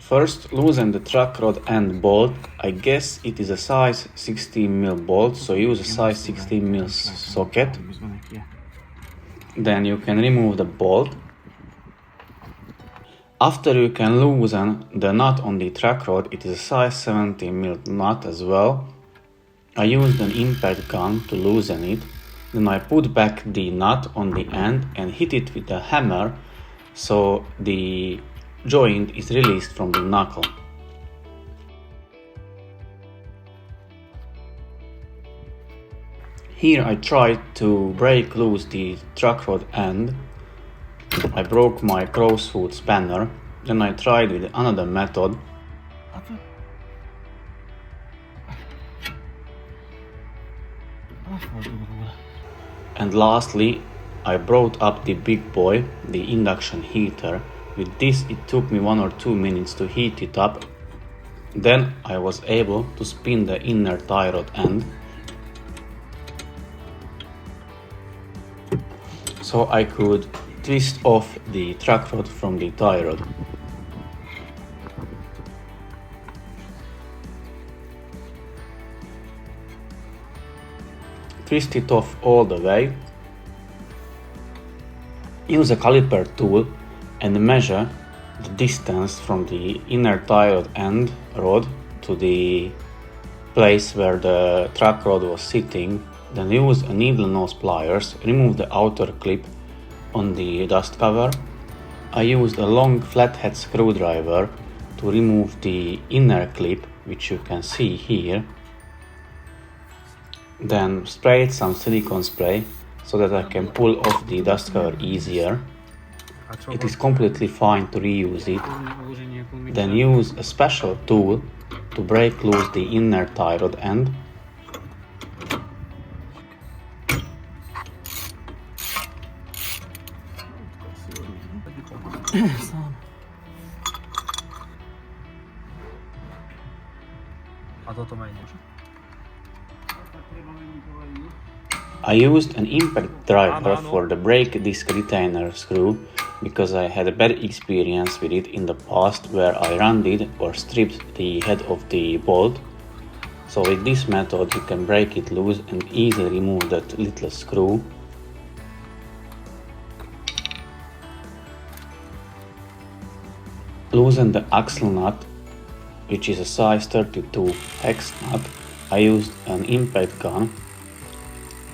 First, loosen the track rod end bolt. I guess it is a size 16mm bolt, so use a size 16mm socket. Then you can remove the bolt. After you can loosen the nut on the track rod, it is a size 17mm nut as well. I used an impact gun to loosen it. Then I put back the nut on the end and hit it with a hammer so the joint is released from the knuckle. Here I tried to break loose the track rod end. I broke my crowsfoot spanner. Then I tried with another method. And lastly, I brought up the big boy, the induction heater. With this it took me 1 or 2 minutes to heat it up. Then I was able to spin the inner tie rod end. So I could twist off the track rod from the tie rod. Twist it off all the way. Use a caliper tool and measure the distance from the inner tie rod end rod to the place where the track rod was sitting. Then use a needle nose pliers, remove the outer clip on the dust cover. I used a long flathead screwdriver to remove the inner clip, which you can see here. Then sprayed some silicone spray so that I can pull off the dust cover easier. It is completely fine to reuse it. Then use a special tool to break loose the inner tie rod end. I used an impact driver for the brake disc retainer screw because I had a bad experience with it in the past where I rounded or stripped the head of the bolt. So with this method you can break it loose and easily remove that little screw. Loosen the axle nut, which is a size 32 hex nut. I used an impact gun.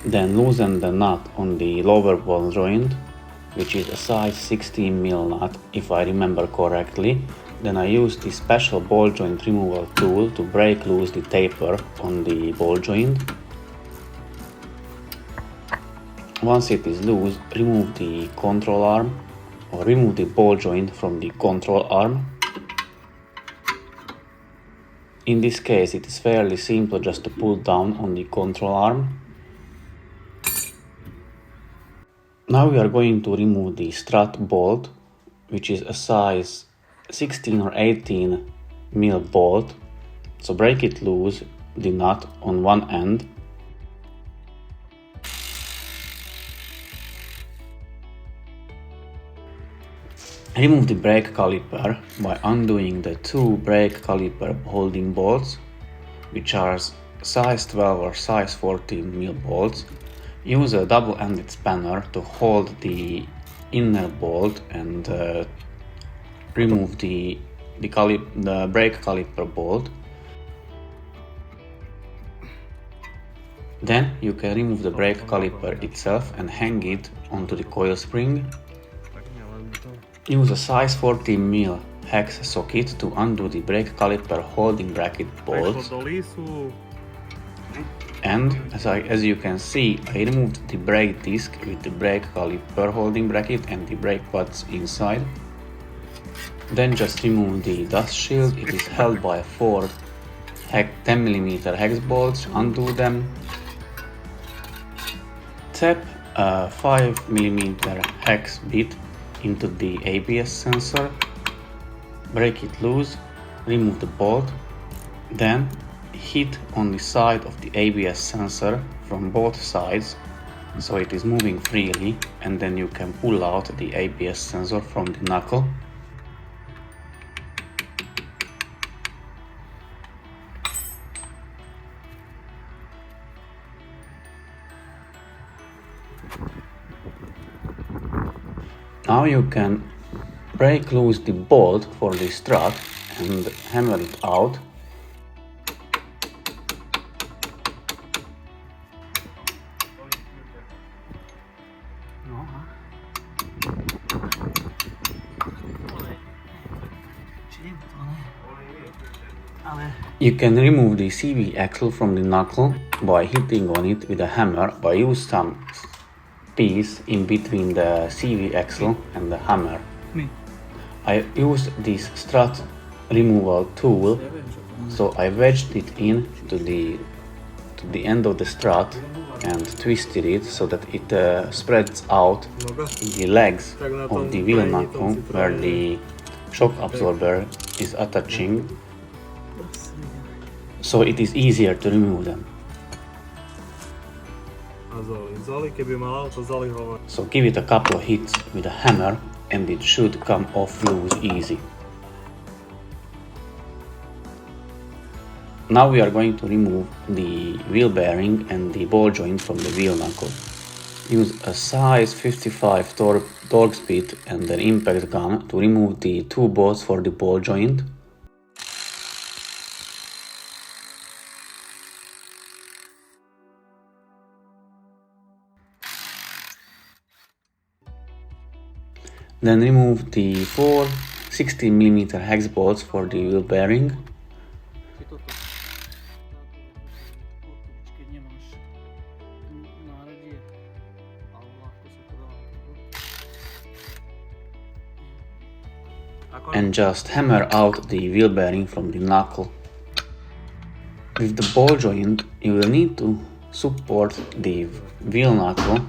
Then loosen the nut on the lower ball joint, which is a size 16mm nut if I remember correctly. Then I used this special ball joint removal tool to break loose the taper on the ball joint. Once it is loose, remove the control arm or remove the ball joint from the control arm. In this case it is fairly simple just to pull down on the control arm. Now we are going to remove the strut bolt, which is a size 16 or 18mm bolt. So break it loose, the nut on one end. Remove the brake caliper by undoing the two brake caliper holding bolts, which are size 12 or size 14mm bolts. Use a double-ended spanner to hold the inner bolt and remove the brake caliper bolt. Then you can remove the brake caliper itself and hang it onto the coil spring. Use a size 14mm hex socket to undo the brake caliper holding bracket bolts. And as you can see, I removed the brake disc with the brake caliper holding bracket and the brake pads inside. Then just remove the dust shield. It is held by 4 10mm hex bolts. Undo them. Tap a 5mm hex bit into the ABS sensor. Break it loose. Remove the bolt. Then hit on the side of the ABS sensor from both sides so it is moving freely, and then you can pull out the ABS sensor from the knuckle. Now you can break loose the bolt for the strut and hammer it out. You can remove the CV axle from the knuckle by hitting on it with a hammer, but use some piece in between the CV axle and the hammer. I used this strut removal tool, so I wedged it in to the end of the strut and twisted it so that it spreads out the legs of the wheel knuckle where the shock absorber is attaching, so it is easier to remove them. So give it a couple of hits with a hammer and it should come off loose easy. Now we are going to remove the wheel bearing and the ball joint from the wheel knuckle. Use a size 55 Torx bit and an impact gun to remove the two bolts for the ball joint. Then remove the four 16mm hex bolts for the wheel bearing. And just hammer out the wheel bearing from the knuckle. With the ball joint, you will need to support the wheel knuckle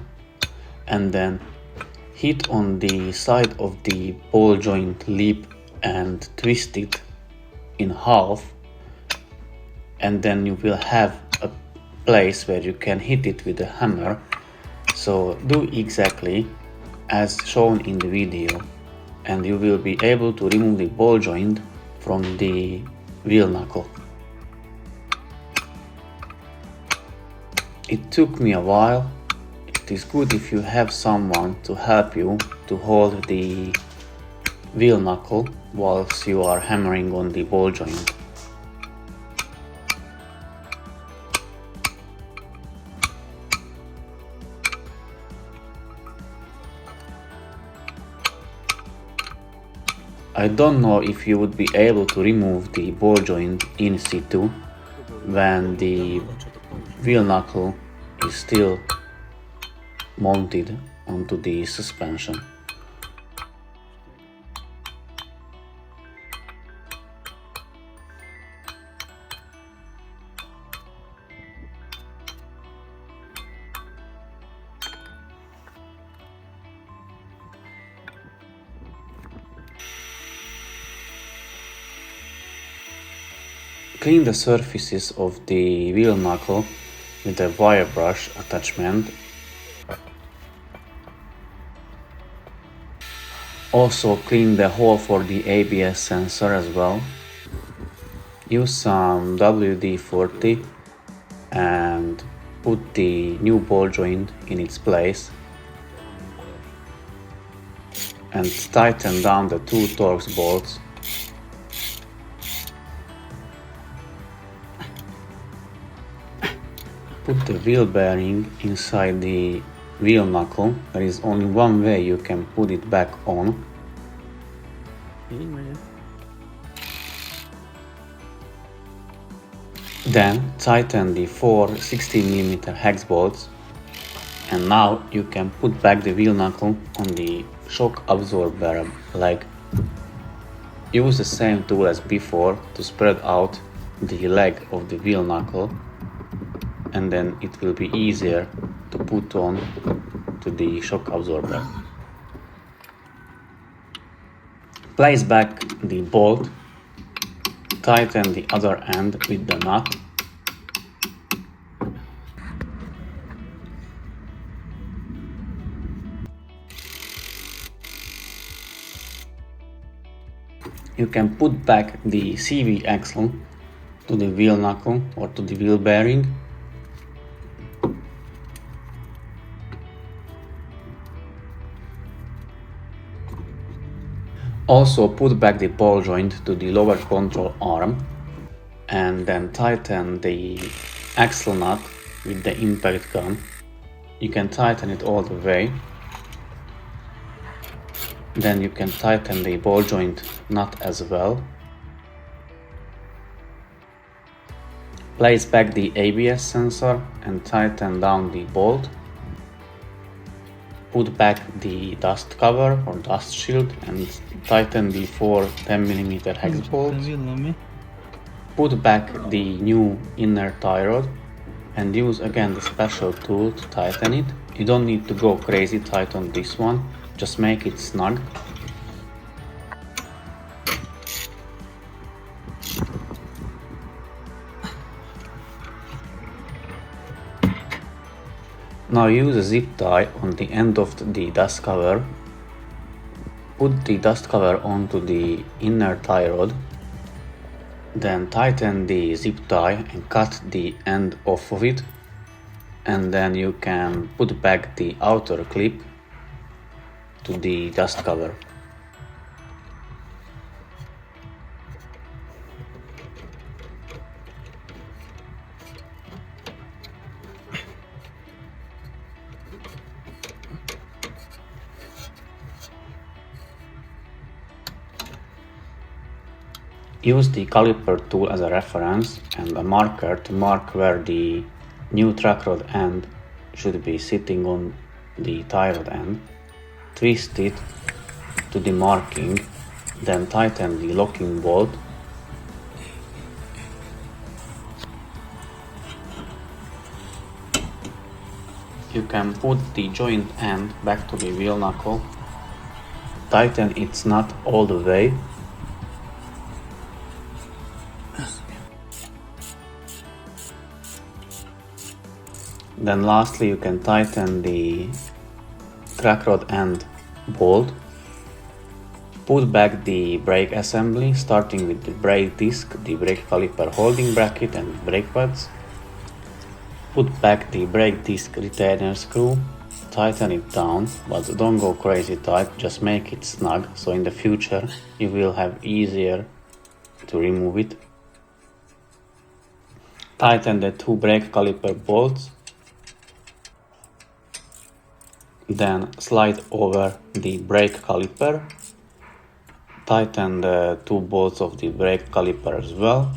and then hit on the side of the ball joint lip and twist it in half, and then you will have a place where you can hit it with a hammer. So do exactly as shown in the video and you will be able to remove the ball joint from the wheel knuckle. It took me a while. It is good if you have someone to help you to hold the wheel knuckle whilst you are hammering on the ball joint. I don't know if you would be able to remove the ball joint in situ when the wheel knuckle is still mounted onto the suspension. Clean the surfaces of the wheel knuckle with a wire brush attachment. Also clean the hole for the ABS sensor as well. Use some WD-40 and put the new ball joint in its place and tighten down the two Torx bolts. Put the wheel bearing inside the wheel knuckle. There is only one way you can put it back on. Then tighten the four 16mm hex bolts, and now you can put back the wheel knuckle on the shock absorber leg. Use the same tool as before to spread out the leg of the wheel knuckle, and then it will be easier to put on to the shock absorber. Place back the bolt, tighten the other end with the nut. You can put back the CV axle to the wheel knuckle or to the wheel bearing. Also put back the ball joint to the lower control arm and then tighten the axle nut with the impact gun. You can tighten it all the way. Then you can tighten the ball joint nut as well. Place back the ABS sensor and tighten down the bolt. Put back the dust cover or dust shield and tighten the 4 10mm hex bolts. Put back the new inner tie rod and use again the special tool to tighten it. You don't need to go crazy tight on this one, just make it snug. Now use a zip tie on the end of the dust cover. Put the dust cover onto the inner tie rod. Then tighten the zip tie and cut the end off of it. And then you can put back the outer clip to the dust cover. Use the caliper tool as a reference and a marker to mark where the new track rod end should be sitting on the tie rod end. Twist it to the marking, then tighten the locking bolt. You can put the joint end back to the wheel knuckle. Tighten its nut all the way. Then lastly you can tighten the track rod end bolt. Put back the brake assembly, starting with the brake disc, the brake caliper holding bracket and brake pads. Put back the brake disc retainer screw, tighten it down, but don't go crazy tight, just make it snug, so in the future you will have easier to remove it. Tighten the 2 brake caliper bolts. Then slide over the brake caliper. Tighten the 2 bolts of the brake caliper as well.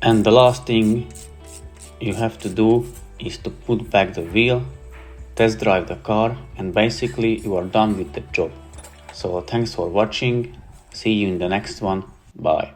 And the last thing you have to do is to put back the wheel, test drive the car, and basically you are done with the job. So thanks for watching, see you in the next one, bye.